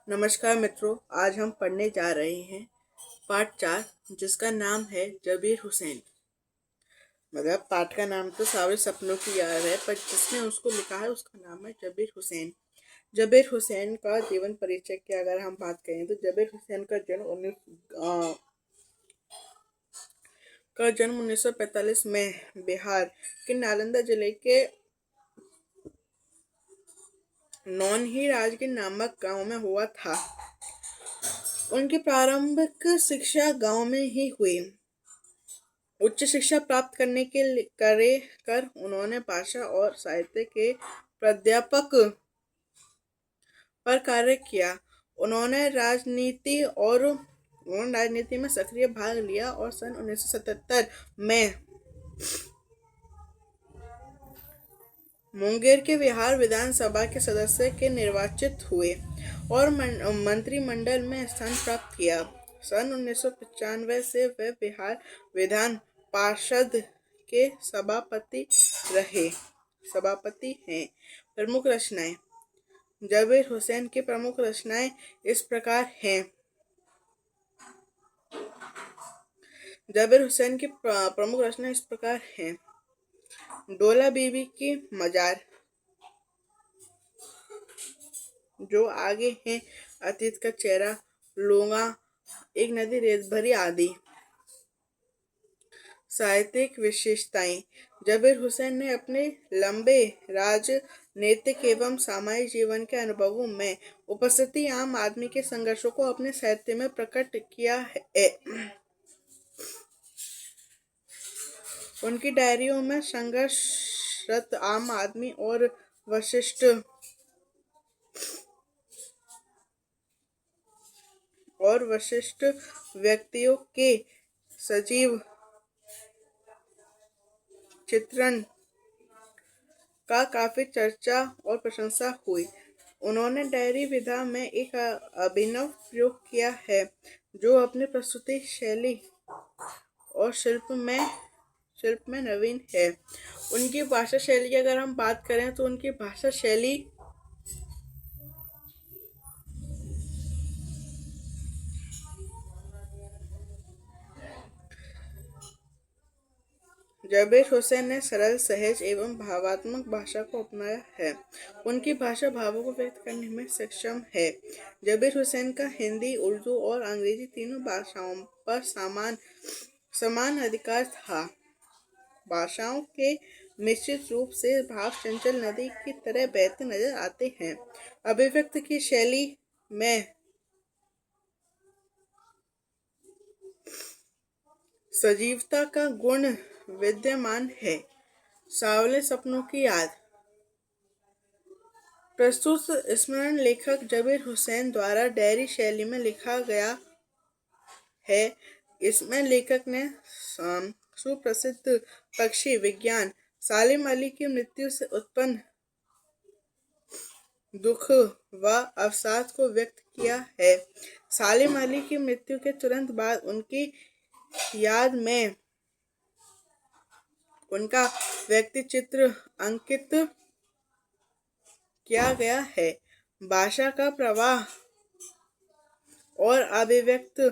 नमस्कार मित्रों, आज हम पढ़ने जा रहे हैं पाठ 4, जिसका नाम है जबीर हुसैन। मतलब पाठ का नाम तो सारे सपनों की यार है, पर जिसने उसको लिखा है उसका नाम है जबीर हुसैन। जबीर हुसैन का जीवन परिचय की अगर हम बात करें तो जबीर हुसैन का जन्म 1945 में बिहार के नालंदा जिले के नौनही राजगीर नामक गांव में हुआ था। उनकी प्रारंभिक शिक्षा गांव में ही हुई। उच्च शिक्षा प्राप्त करने के कर उन्होंने भाषा और साहित्य के प्राध्यापक पर कार्य किया। उन्होंने राजनीति में सक्रिय भाग लिया और सन 1977 में मुंगेर के बिहार विधानसभा के सदस्य के निर्वाचित हुए और मंत्रिमंडल में स्थान प्राप्त किया। सन 1995 से वे बिहार विधान पार्षद के सभापति हैं। प्रमुख रचनाएं। जबीर हुसैन की प्रमुख रचनाएं इस प्रकार हैं। डोला बीबी की मजार, जो आगे है, अतीत का चेहरा, लोंगा, एक नदी रेत भरी आदि। साहित्यिक विशेषताएं। जबीर हुसैन ने अपने लंबे राजनीतिक एवं सामाजिक जीवन के अनुभवों में उपस्थिति आम आदमी के संघर्षों को अपने साहित्य में प्रकट किया है। उनकी डायरियों में संघर्षरत आम आदमी और वरिष्ठ व्यक्तियों के सजीव चित्रण का काफी चर्चा और प्रशंसा हुई। उन्होंने डायरी विधा में एक अभिनव प्रयोग किया है, जो अपनी प्रस्तुति शैली और शिल्प में नवीन है। उनकी भाषा शैली की अगर हम बात करें तो उनकी भाषा शैली जबीर हुसैन ने सरल, सहज एवं भावात्मक भाषा को अपनाया है। उनकी भाषा भावों को व्यक्त करने में सक्षम है। जबीर हुसैन का हिंदी, उर्दू और अंग्रेजी तीनों भाषाओं पर समान अधिकार था। भाषाओं के मिश्रित रूप से भाव चंचल नदी की तरह बहते नजर आते हैं। अभिव्यक्ति की शैली में सजीवता का गुण विद्यमान है। सावले सपनों की याद। प्रस्तुत स्मरण लेखक जबीर हुसैन द्वारा डायरी शैली में लिखा गया है। इसमें लेखक ने सुप्रसिद्ध पक्षी विज्ञान सालिम अली की मृत्यु से उत्पन्न दुख व अवसाद को व्यक्त किया है। सालिम अली की मृत्यु के तुरंत बाद उनकी याद में उनका व्यक्ति चित्र अंकित किया गया है। भाषा का प्रवाह और अभिव्यक्ति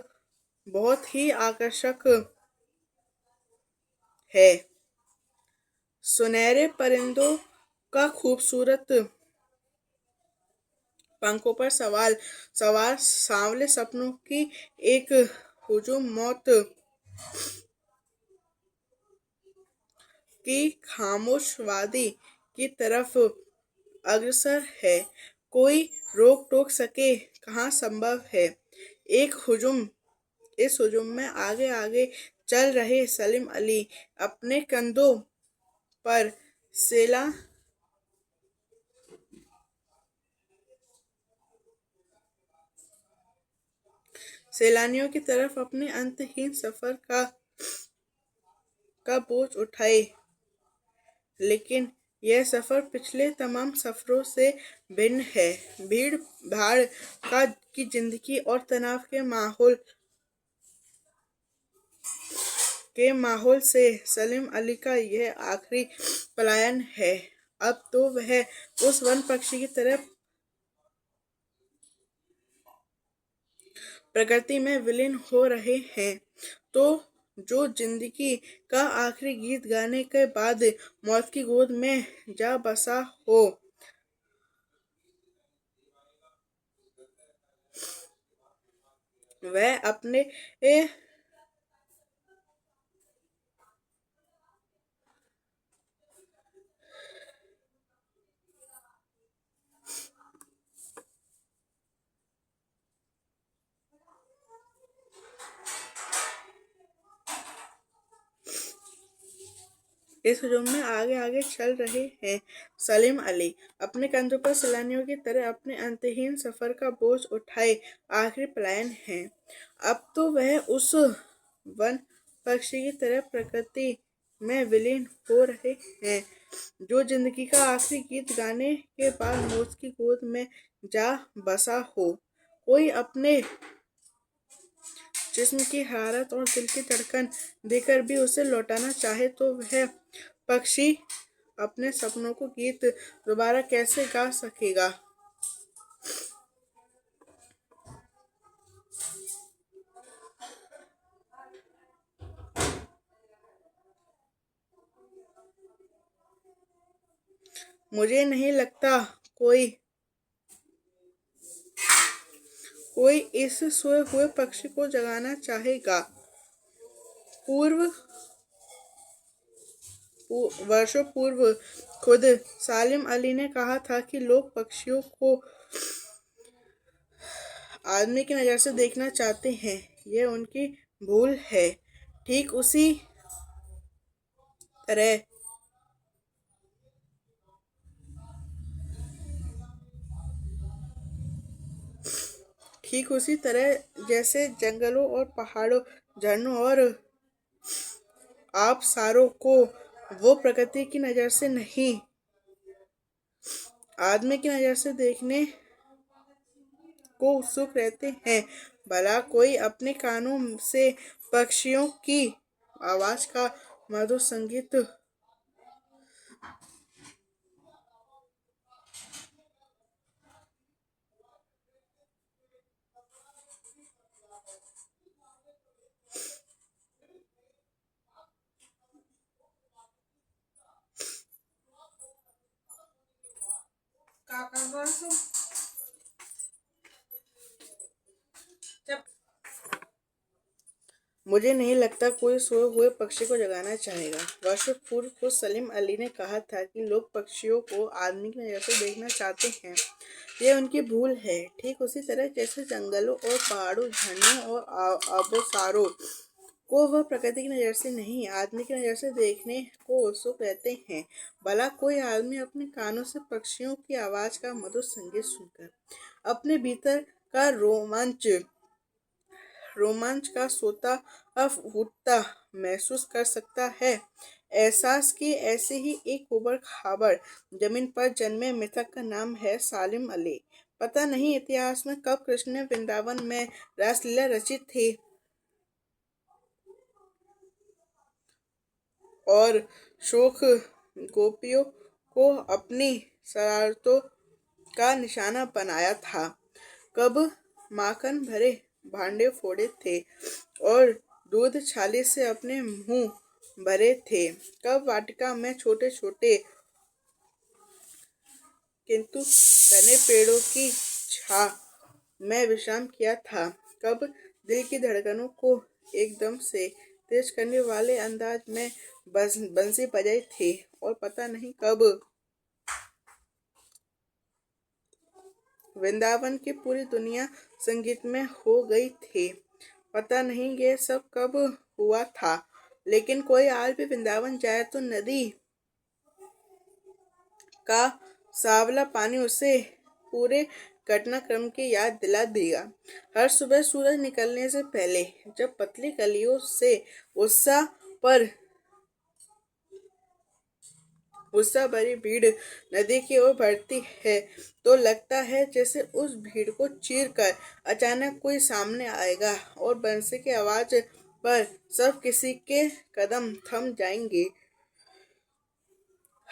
बहुत ही आकर्षक है। सुनहरे परिंदों का खूबसूरत पंखों पर सवार सांवले सपनों की एक हुजूम मौत की खामोश वादी की तरफ अग्रसर है। कोई रोक टोक सके कहाँ संभव है। इस हुजूम में आगे आगे चल रहे सलीम अली अपने कंधों पर सैलानियों की तरफ अपने अंतहीन सफर का बोझ उठाए, लेकिन यह सफर पिछले तमाम सफरों से भिन्न है। भीड़ भाड़ की जिंदगी और तनाव के माहौल से सलीम अली का यह आखिरी पलायन है। अब तो वह उस वन पक्षी की तरह प्रकृति में विलीन हो रहे हैं। तो जो जिंदगी का आखिरी गीत गाने के बाद मौत की गोद में जा बसा हो, वह अपने इस हुजूम में आगे आगे चल रहे हैं। सलीम अली अपने कंधों पर सैलानियों की तरह अपने अंतहीन सफर का बोझ उठाए आखिरी पलायन है। अब तो वह उस वन पक्षी की तरह प्रकृति में विलीन हो रहे हैं जो जिंदगी का आखिरी गीत गाने के बाद मौत की गोद में जा बसा हो। कोई अपने जिस्म की हरारत और दिल की धड़कन देकर भी उसे लौटाना चाहे तो वह पक्षी अपने सपनों को गीत दोबारा कैसे गा सकेगा। मुझे नहीं लगता कोई कोई इस सोए हुए पक्षी को जगाना चाहेगा। पूर्व वर्षों पूर्व खुद सालिम अली ने कहा था कि लोग पक्षियों को आदमी की नज़र से देखना चाहते हैं, यह उनकी भूल है। ठीक उसी तरह ठीक उसी तरह जैसे जंगलों और पहाड़ों, झरनों और आबशारों को वो प्रकृति की नज़र से नहीं, आदमी की नज़र से देखने को उत्सुक रहते हैं। भला कोई अपने कानों से पक्षियों की आवाज का मधुर संगीत मुझे नहीं लगता कोई सोए हुए पक्षी को जगाना चाहेगा। वर्षों पूर्व खुद सलीम अली ने कहा था कि लोग पक्षियों को आदमी की नज़र से देखना चाहते हैं, यह उनकी भूल है। ठीक उसी तरह जैसे जंगलों और पहाड़ों, झरनों और आबोसारों को वह प्रकृति की नज़र से नहीं, आदमी की नज़र से देखने को उत्सुक रहते हैं। भला कोई आदमी अपने कानों से पक्षियों की आवाज का मधुर संगीत सुनकर अपने भीतर का रोमांच का सोता अब उठता महसूस कर सकता है। एहसास की ऐसे ही एक उबड़ खाबड़ जमीन पर जन्मे मिथक का नाम है सालिम अली। पता नहीं इतिहास में कब कृष्ण ने वृंदावन में रासलीला रची थी और शोक गोपियों को अपनी शरारतों का निशाना बनाया था। कब माखन भरे भांडे फोड़े थे और दूध छाली से अपने मुंह भरे थे। कब वाटिका में छोटे छोटे किंतु घने पेड़ों की छां में विश्राम किया था। कब दिल की धड़कनों को एकदम से तेज करने वाले अंदाज में बंसी बजाई थी और पता नहीं कब वृंदावन की पूरी दुनिया संगीत में हो गई थी। पता नहीं ये सब कब हुआ था, लेकिन कोई आज भी वृंदावन जाए तो नदी का सांवला पानी उसे पूरे घटनाक्रम की याद दिला देगा। हर सुबह सूरज निकलने से पहले जब पतली कलियों से उत्साह पर उत्साह भरी भीड़ नदी की ओर बढ़ती है तो लगता है जैसे उस भीड़ को चीर कर अचानक कोई सामने आएगा और बंसी की आवाज पर सब किसी के कदम थम जाएंगे।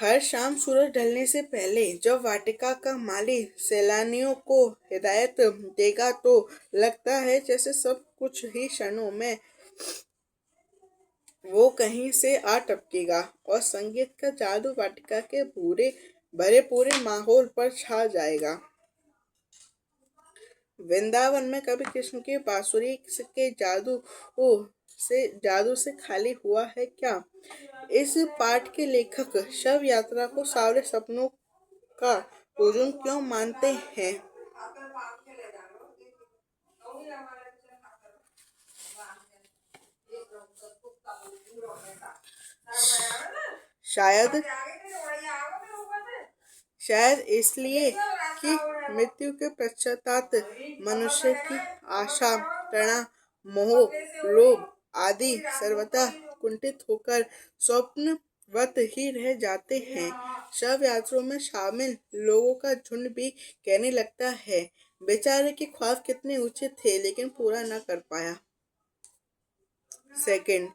हर शाम सूरज ढलने से पहले जब वाटिका का माली सैलानियों को हिदायत देगा तो लगता है जैसे सब कुछ ही क्षणों में वो कहीं से आ टपकेगा और संगीत का जादू वाटिका के पूरे माहौल पर छा जाएगा। वृंदावन में कभी कृष्ण की बांसुरी के जादू से खाली हुआ है क्या? इस पाठ के लेखक शव यात्रा को सारे सपनों का हुजूम क्यों मानते हैं? शायद शायद इसलिए कि मृत्यु के पश्चात मनुष्य की आशा, तृष्णा, मोह, लोभ आदि सर्वथा कुंठित होकर स्वप्नवत ही रह जाते हैं। शव यात्रा में शामिल लोगों का झुंड भी कहने लगता है, बेचारे के ख्वाब कितने ऊंचे थे लेकिन पूरा न कर पाया। सेकंड,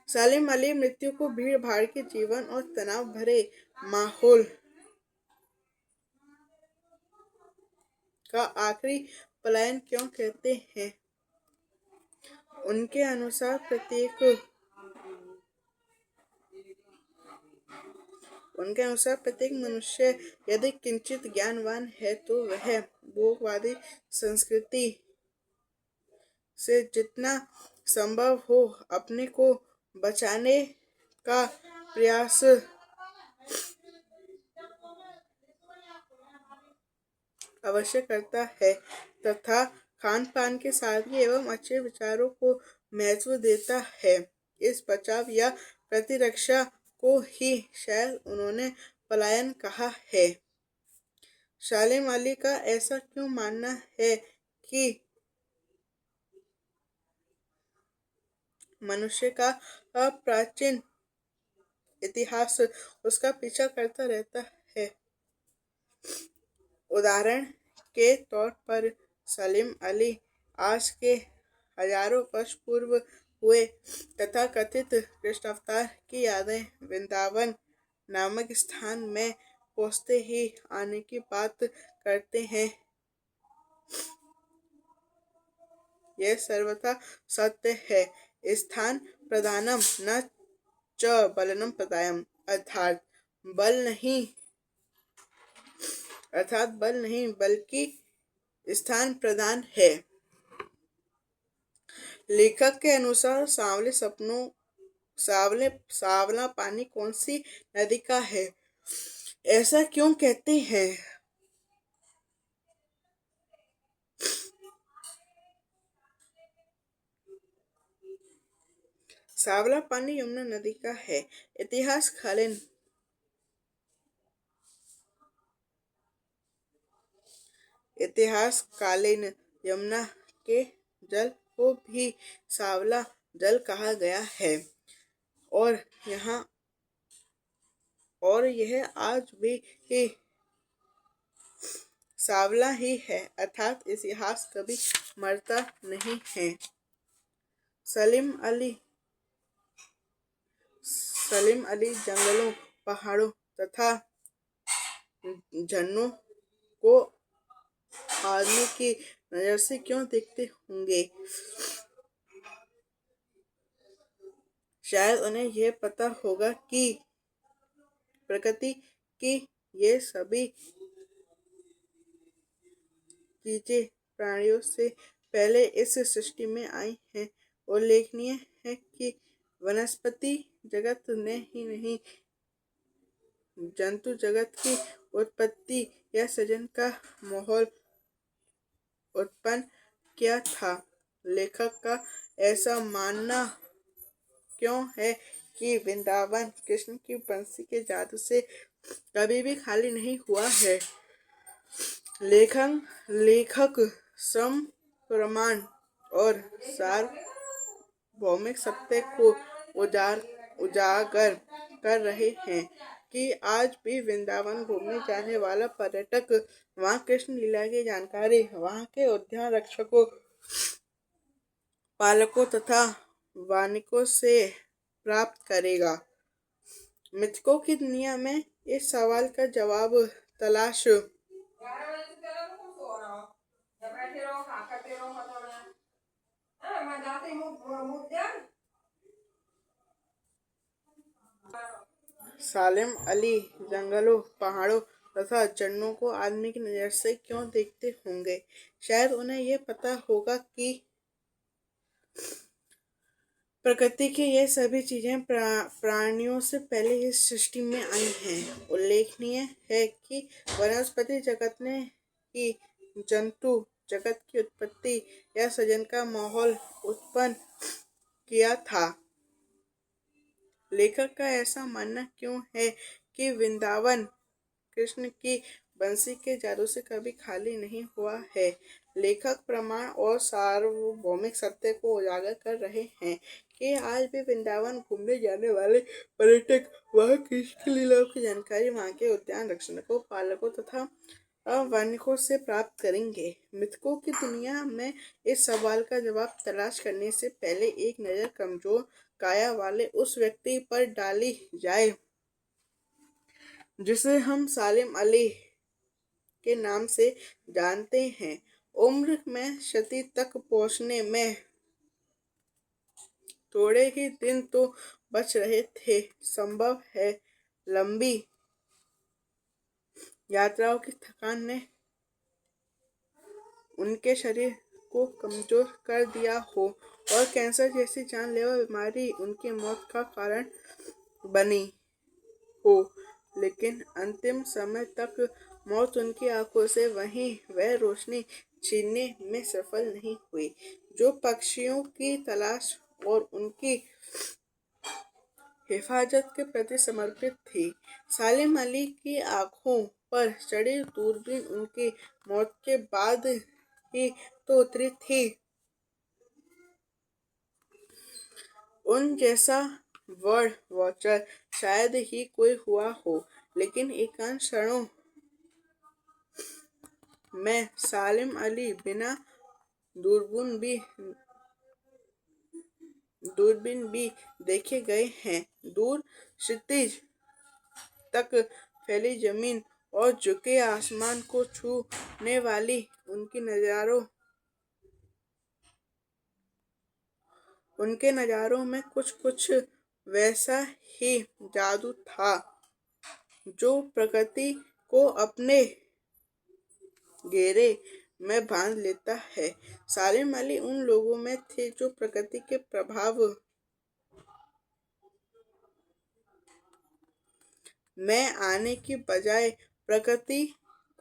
सलीम अली मृत्यु को भीड़ भाड़ के जीवन और तनाव भरे माहौल का आखिरी पलायन क्यों कहते हैं? उनके अनुसार प्रत्येक मनुष्य यदि किंचित ज्ञानवान है तो वह भोगवादी संस्कृति से जितना संभव हो अपने को बचाने का प्रयास अवश्य करता है तथा खान पान के सादगी एवं अच्छे विचारों को महत्व देता है। इस बचाव या प्रतिरक्षा को ही शायद उन्होंने पलायन कहा है। सलीम अली का ऐसा क्यों मानना है कि मनुष्य का प्राचीन इतिहास उसका पीछा करता रहता है? उदाहरण के तौर पर सलीम अली आज के हजारों वर्ष पूर्व हुए तथाकथित कृष्ण अवतार की यादें वृंदावन नामक स्थान में पहुंचते ही आने की बात करते हैं। यह सर्वथा सत्य है। स्थान प्रधानम न च बलनम प्रदायम अर्थात बल नहीं बल्कि स्थान प्रदान है। लेखक के अनुसार सावला पानी कौन सी नदी का है? ऐसा क्यों कहते हैं? सावला पानी यमुना नदी का है। इतिहासकालीन यमुना के जल को भी सावला जल कहा गया है और यह आज भी सावला ही है अर्थात इतिहास कभी मरता नहीं है। सलीम अली जंगलों, पहाड़ों तथा झरनों को आदमी की नजर से क्यों देखते होंगे? शायद उन्हें यह पता होगा कि प्रकृति की ये सभी चीजें प्राणियों से पहले इस सृष्टि में आई हैं। उल्लेखनीय है कि वनस्पति जगत ने ही नहीं जंतु जगत की उत्पत्ति या सृजन का माहौल उत्पन्न किया था। लेखक का ऐसा मानना क्यों है कि वृंदावन कृष्ण की बंसी के जादू से कभी भी खाली नहीं हुआ है? लेखक सम प्रमाण और सार्वभौमिक सत्य को उजागर कर रहे हैं कि आज भी वृंदावन घूमने जाने वाला पर्यटक वहां कृष्ण लीला की जानकारी वहां के उद्यान रक्षकों, पालकों तथा वानिकों से प्राप्त करेगा। मृतकों की दुनिया में इस सवाल का जवाब तलाश सालिम अली जंगलों, पहाड़ों तथा झरनों को आदमी की नज़र से क्यों देखते होंगे? शायद उन्हें यह पता होगा कि प्रकृति की ये सभी चीजें प्राणियों से सृष्टि में इस सृष्टि में आई हैं। उल्लेखनीय है कि वनस्पति जगत ने ही जंतु जगत की उत्पत्ति या सृजन का माहौल उत्पन्न किया था। लेखक का ऐसा मानना क्यों है कि वृंदावन कृष्ण की बंसी के जादू से कभी खाली नहीं हुआ है? लेखक प्रमाण और सार्वभौमिक सत्य को उजागर कर रहे हैं कि आज भी वृंदावन घूमने जाने वाले पर्यटक वहाँ कृष्ण की लीलाओं की जानकारी वहाँ के उद्यान रक्षकों, पालकों तथा वैज्ञानिकों से प्राप्त करेंगे। मिथकों की दुनिया में इस सवाल का जवाब तलाश करने से पहले एक नज़र कमजोर काया वाले उस व्यक्ति पर डाली जाए जिसे हम सालिम अली के नाम से जानते हैं। उम्र में शती तक पहुंचने में थोड़े ही दिन तो बच रहे थे। संभव है लंबी यात्राओं की थकान ने उनके शरीर को कमजोर कर दिया हो और कैंसर जैसी जानलेवा बीमारी उनकी मौत का कारण बनी हो, लेकिन अंतिम समय तक मौत उनकी आंखों से वह रोशनी छीनने में सफल नहीं हुई जो पक्षियों की तलाश और उनकी हिफाजत के प्रति समर्पित थी। सालिम अली की आंखों पर चढ़ी दूरबीन उनकी मौत के बाद ही तो उतरी थी। उन जैसा बर्ड वॉचर शायद ही कोई हुआ हो, लेकिन एकांत क्षणों में सालिम अली बिना दूरबीन भी देखे गए हैं। दूर क्षितिज तक फैली जमीन और झुके आसमान को छूने वाली उनके नज़ारों में कुछ वैसा ही जादू था जो प्रकृति को अपने घेरे में बांध लेता है। सालिम अली उन लोगों में थे जो प्रकृति के प्रभाव में आने की बजाय प्रकृति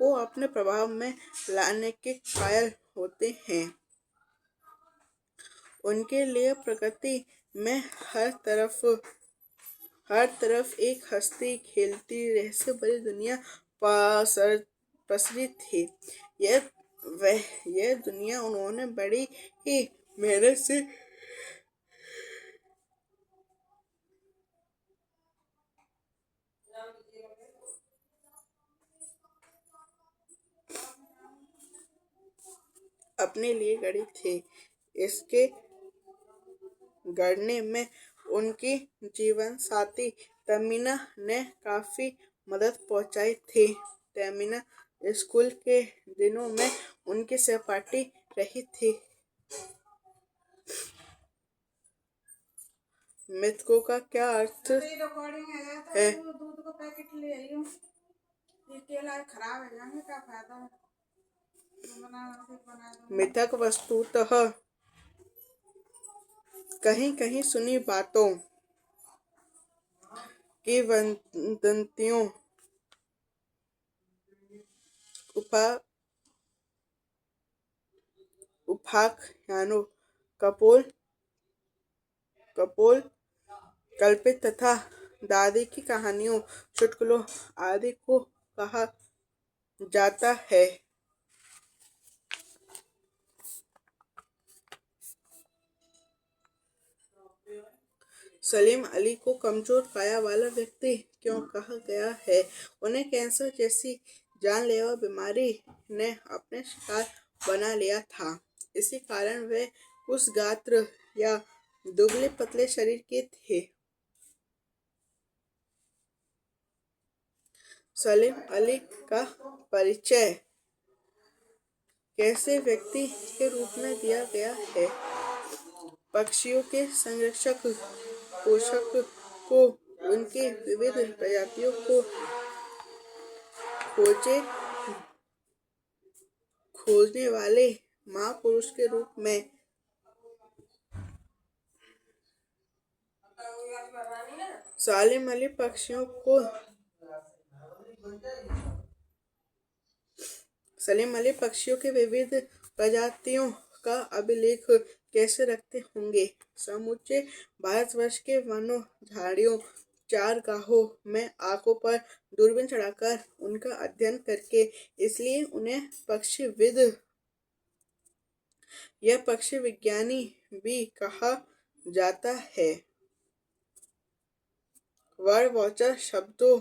को अपने प्रभाव में लाने के कायल होते हैं। उनके लिए प्रकृति में हर तरफ एक हंसती खेलती रहस्य भरी दुनिया पसरी थी। यह दुनिया उन्होंने बड़ी ही मेहनत से अपने लिए गढ़ी थी। इसके गढ़ने में उनकी जीवन साथी तमीना ने काफी मदद पहुंचाई थी। तमीना स्कूल के दिनों में उनकी सहपाठी रही थी। मिथकों का क्या अर्थ है? मिथक वस्तुतः कहीं कहीं सुनी बातों की वदंतियों, उपाख्यानों, कपोल कल्पित तथा दादी की कहानियों, चुटकुलों आदि को कहा जाता है। सलीम अली को कमजोर काया वाला व्यक्ति क्यों कहा गया है? उन्हें कैंसर जैसी जानलेवा बीमारी ने अपने शिकार बना लिया था। इसी कारण वे उस गात्र या दुबले पतले शरीर के थे। सलीम अली का परिचय कैसे व्यक्ति के रूप में दिया गया है? पक्षियों के संरक्षक, पोषक को, उनके विविध प्रजातियों को खोजे खोजने वाले महापुरुष के रूप में। सालिम अली पक्षियों को सलीम अली पक्षियों के विविध प्रजातियों का अभिलेख कैसे रखते होंगे? समूचे भारतवर्ष के वनों, झाड़ियों, चारगाहों में आंखों पर दूरबीन चढ़ाकर उनका अध्ययन करके। इसलिए उन्हें पक्षीविद या पक्षी विज्ञानी भी कहा जाता है। बर्ड वॉचर शब्दों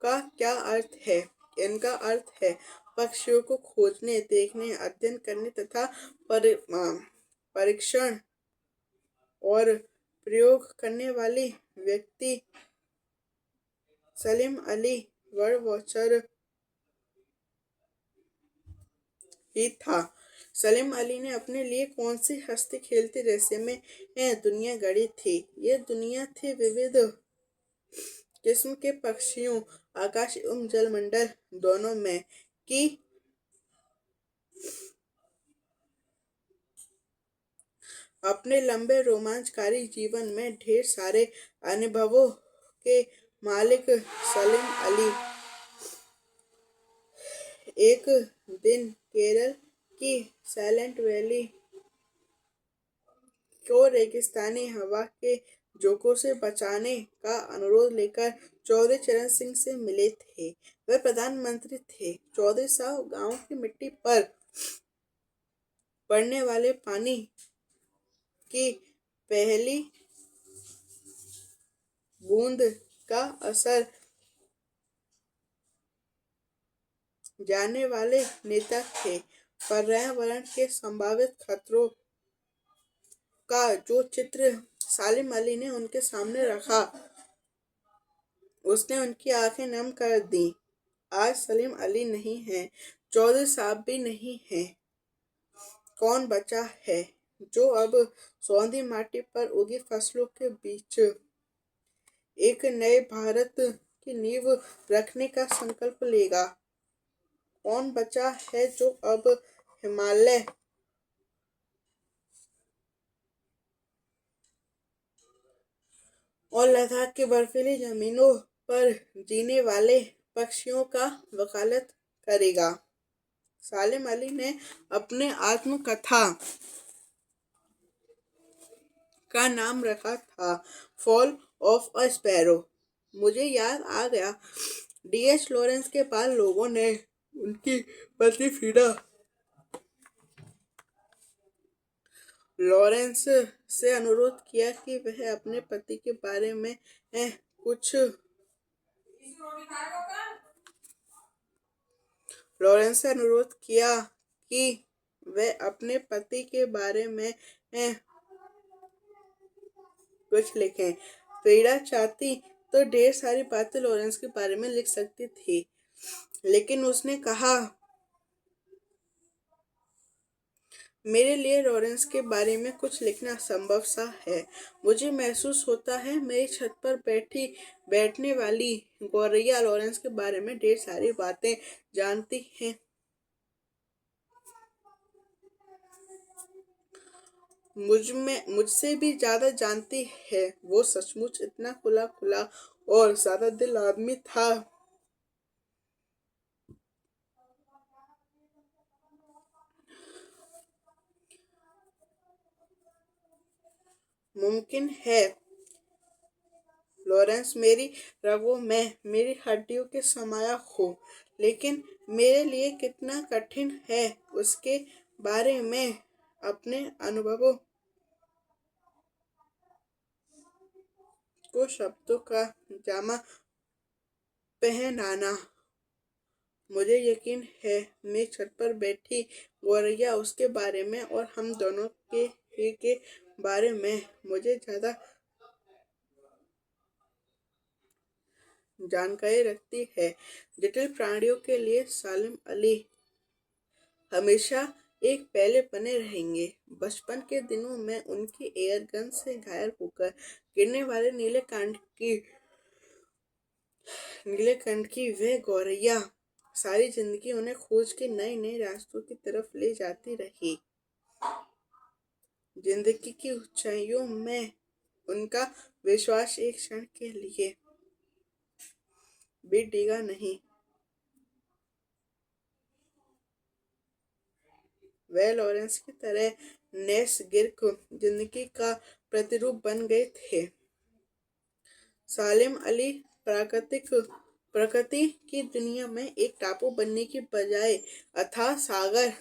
का क्या अर्थ है? इनका अर्थ है पक्षियों को खोजने, देखने, अध्ययन करने तथा परीक्षण और प्रयोग करने वाली व्यक्ति। सलीम अली बर्ड वॉचर ही था। सलीम अली ने अपने लिए कौन सी हस्ती खेलते रहस्यमय दुनिया गढ़ी थी? ये दुनिया थी विविध किस्म के पक्षियों, आकाश एवं जलमंडल दोनों में कि अपने लंबे रोमांचकारी जीवन में ढेर सारे अनुभवों के मालिक सलीम अली एक दिन केरल की साइलेंट वैली को रेगिस्तानी हवा के झोंकों से बचाने का अनुरोध लेकर चौधरी चरण सिंह से मिले थे। वे प्रधानमंत्री थे। चौधरी साहब गांव की मिट्टी पर पड़ने वाले पानी की पहली बूंद का असर जानने वाले नेता थे। पर्यावरण के संभावित खतरों का जो चित्र सलीम अली ने उनके सामने रखा, उसने उनकी आंखें नम कर दी। आज सलीम अली नहीं है, चौधरी साहब भी नहीं है। कौन बचा है जो अब सौंधी माटी पर उगी फसलों के बीच एक नए भारत की नींव रखने का संकल्प लेगा? कौन बचा है जो अब हिमालय और लद्दाख की बर्फीली जमीनों पर जीने वाले पक्षियों का वकालत करेगा? सलीम अली ने अपने आत्मकथा का नाम रखा था फॉल ऑफ अ स्पैरो। मुझे याद आ गया, डीएच लॉरेंस के बाद लोगों ने उनकी पत्नी फ्रीडा लॉरेंस से अनुरोध किया कि वह अपने पति के बारे में कुछ लॉरेंस से अनुरोध किया कि वह अपने पति के बारे में कुछ लिखें। फ्रीडा चाहती तो ढेर सारी बातें लॉरेंस के बारे में लिख सकती थी, लेकिन उसने कहा, मेरे लिए लॉरेंस के बारे में कुछ लिखना असंभव सा है। मुझे महसूस होता है मेरी छत पर बैठने वाली गौरैया लॉरेंस के बारे में ढेर सारी बातें जानती है। मुझसे भी ज्यादा जानती है। वो सचमुच इतना खुला खुला और सादा दिल आदमी था। मुमकिन है लॉरेंस मेरी रगों में, मेरी हड्डियों के समाया हो, लेकिन मेरे लिए कितना कठिन है उसके बारे में अपने अनुभवों को शब्दों का जामा पहनाना। मुझे यकीन है मेरी छत पर बैठी गौरैया उसके बारे में और हम दोनों के बारे में मुझे ज्यादा जानकारी रखती है। जटिल प्राणियों के लिए सालिम अली हमेशा एक पहले बने रहेंगे। बचपन के दिनों में उनकी एयर गन से घायल होकर गिरने वाले नीलेकंठ की वह गौरैया सारी जिंदगी उन्हें खोज के नए नए रास्तों की तरफ ले जाती रही। जिंदगी की ऊंचाइयों में उनका विश्वास एक क्षण के लिए भी डिगा नहीं। वह लॉरेंस की तरह नेस गिर्क जिंदगी का प्रतिरूप बन गए थे। सालिम अली प्रकृति की दुनिया में एक टापू बनने की बजाय अथाह सागर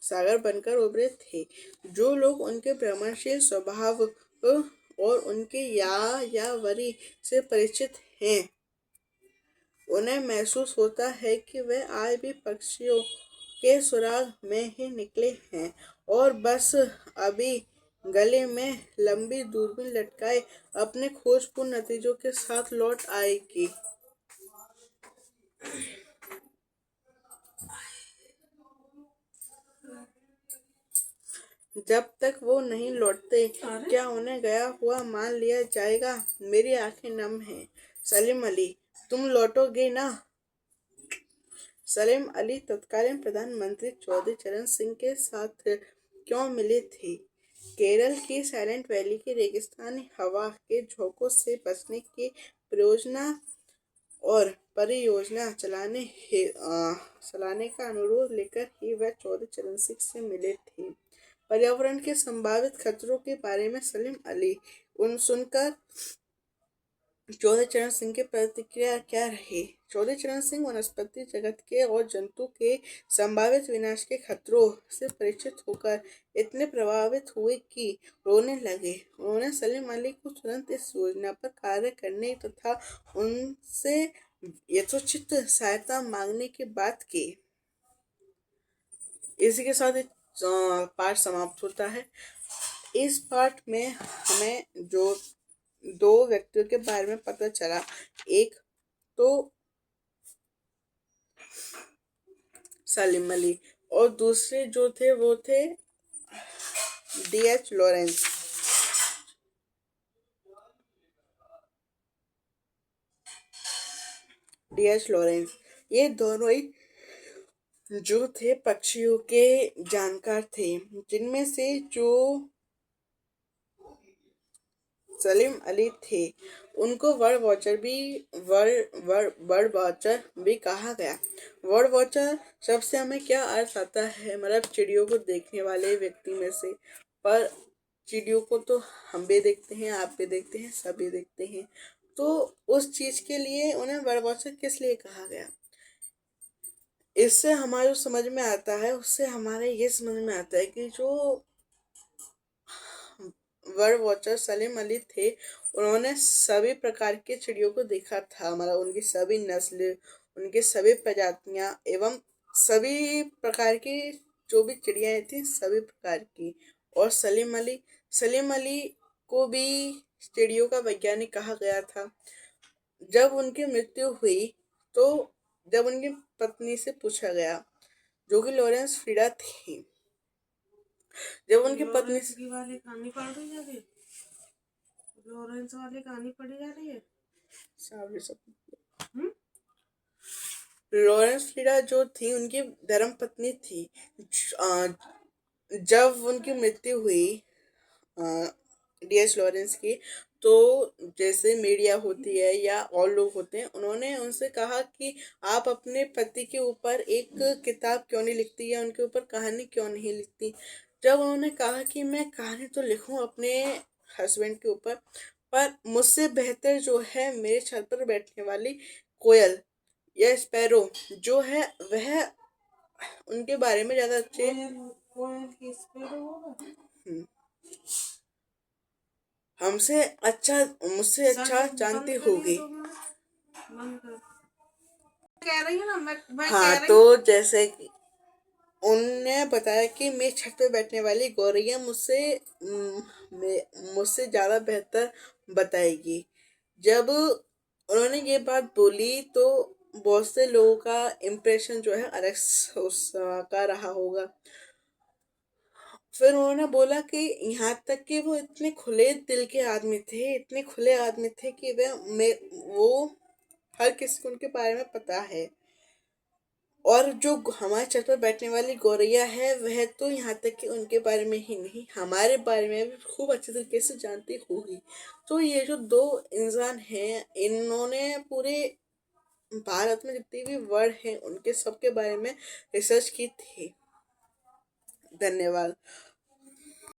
सागर बनकर उभरे थे। जो लोग उनके भ्रमणशील स्वभाव और उनके यायावरी से परिचित हैं, उन्हें महसूस होता है कि वे आज भी पक्षियों के सुराग में ही निकले हैं और बस अभी गले में लंबी दूरबीन लटकाए अपने खोजपूर्ण नतीजों के साथ लौट आएगी। जब तक वो नहीं लौटते क्या उन्हें गया हुआ मान लिया जाएगा? मेरी आंखें नम हैं। सलीम अली, तुम लौटोगे ना? सलीम अली तत्कालीन प्रधानमंत्री चौधरी चरण सिंह के साथ क्यों मिले थे? केरल की साइलेंट वैली की रेगिस्तानी हवा के झोंकों से बचने की परियोजना और परियोजना चलाने का अनुरोध लेकर ही वह चौधरी चरण सिंह से मिले थे। पर्यावरण के संभावित खतरों के बारे में सलीम अली उन सुनकर चौधरी चरण सिंह की प्रतिक्रिया क्या रही? चौधरी चरण सिंह वनस्पति जगत के और जंतु के संभावित विनाश के खतरों से परिचित होकर इतने प्रभावित हुए कि रोने लगे। उन्होंने सलीम अली को तुरंत इस योजना पर कार्य करने तथा उनसे यथोचित सहायता मांगने की बात की। इसी के साथ पाठ समाप्त होता है। इस पाठ में हमें जो दो व्यक्तियों के बारे में पता चला, एक तो सलीम अली और दूसरे जो थे वो थे डी.एच. लॉरेंस। ये दोनों ही जो थे पक्षियों के जानकार थे, जिनमें से जो सलीम अली थे उनको बर्ड वॉचर भी कहा गया। बर्ड वॉचर शब्द से हमें क्या अर्थ आता है? मतलब चिड़ियों को देखने वाले व्यक्ति में से। पर चिड़ियों को तो हम भी देखते हैं, आप भी देखते हैं, सभी देखते हैं। तो उस चीज के लिए उन्हें बर्ड वॉचर किस लिए कहा गया? इससे हमारे समझ में आता है, उससे हमारे ये समझ में आता है कि जो बर्ड वॉचर सलीम अली थे उन्होंने सभी प्रकार के चिड़ियों को देखा था। मतलब उनकी सभी नस्ल, उनकी सभी प्रजातियां एवं सभी प्रकार की जो भी चिड़ियाँ थी सभी प्रकार की। और सलीम अली को भी चिड़ियों का वैज्ञानिक कहा गया था। जब उनकी मृत्यु हुई तो जब उनकी पत्नी से पूछा गया, जो कि लॉरेंस फ्रीडा थी, जब उनकी पत्नी की वाली कहानी पढ़ रही है, लॉरेंस वाली कहानी पढ़ी जा रही है। लॉरेंस फ्रीडा जो थी उनकी धर्म पत्नी थी। जब उनकी मृत्यु हुई डी.एच. लॉरेंस की, तो जैसे मीडिया होती है या और लोग होते हैं, उन्होंने उनसे कहा कि आप अपने पति के ऊपर एक किताब क्यों नहीं लिखती या उनके ऊपर कहानी क्यों नहीं लिखती। जब उन्होंने कहा कि मैं कहानी तो लिखूं अपने हस्बैंड के ऊपर, पर मुझसे बेहतर जो है मेरे छत पर बैठने वाली कोयल या स्पैरो जो है वह उनके बारे में ज्यादा अच्छे हम्म, हमसे अच्छा मुझसे अच्छा जानती होगी। कह रही हूँ ना मैं हाँ कह रही तो जैसे कि उनने बताया कि मेरी छत पे बैठने वाली गौरैया मुझसे ज्यादा बेहतर बताएगी। जब उन्होंने ये बात बोली तो बहुत से लोगों का इम्प्रेशन जो है अलग का रहा होगा। फिर उन्होंने बोला कि यहाँ तक कि वो इतने खुले दिल के आदमी थे, इतने खुले आदमी थे कि वो हर किसी को उनके बारे में पता है। और जो हमारे छत पर बैठने वाली गौरैया है वह तो यहाँ तक कि उनके बारे में ही नहीं हमारे बारे में भी खूब अच्छे तरीके से जानती होगी। तो ये जो दो इंसान हैं इन्होंने पूरे भारत में जितने भी वर्ड हैं उनके सबके बारे में रिसर्च की थी। धन्यवाद।